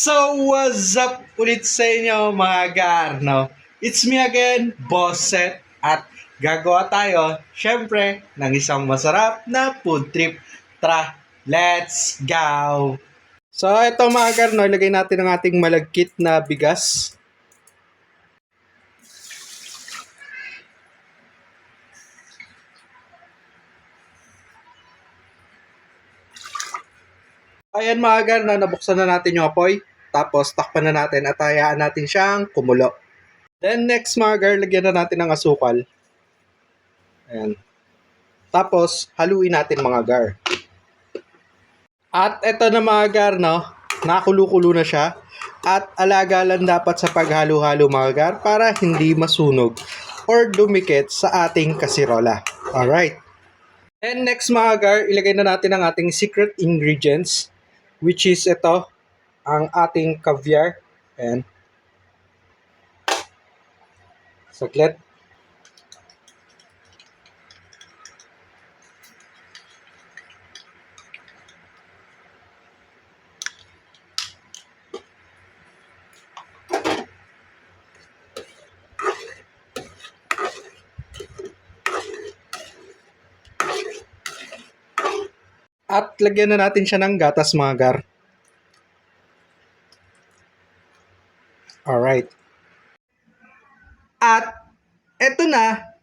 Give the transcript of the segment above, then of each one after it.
So, what's up ulit sa inyo mga gar, no? It's me again, Boss Seth, at gagawa tayo, syempre, ng isang masarap na food trip. Tara, let's go! So, ito mga gar, no? Ilagay natin ang ating malagkit na bigas. Ayan mga gar, no? Nabuksan na natin yung apoy. Tapos, takpan na natin at hayaan natin siyang kumulo. Then next mga gar, lagyan na natin ng asukal. Ayan. Tapos, haluin natin mga gar. At eto na mga gar, no? Nakulo-kulo na siya. At alaga lang dapat sa paghalo-halo mga gar para hindi masunog or dumikit sa ating kasirola. Alright. And next mga gar, ilagay na natin ang ating secret ingredients, which is ito, ang ating caviar. Ayan. Saglit. At lagyan na natin siya ng gatas mga gar. Alright. At eto na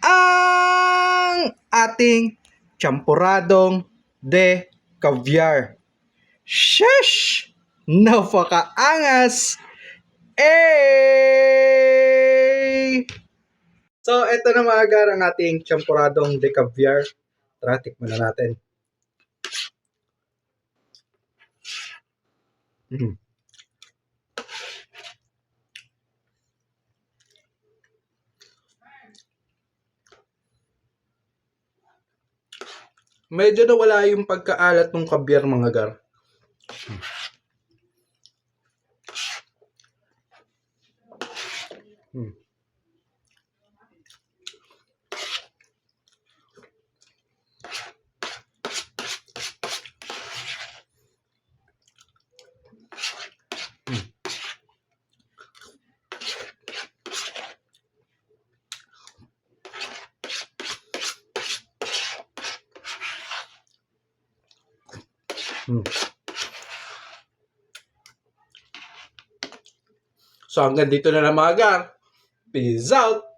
ang ating champoradong de caviar. Sheesh! Napakaangas! Eh! So, eto na mga gar ang ating champoradong de caviar. Tara, tikman na natin. Medyo nawala yung pagkaalat ng caviar mga gar. So hanggang dito na lang mga gar. Peace out!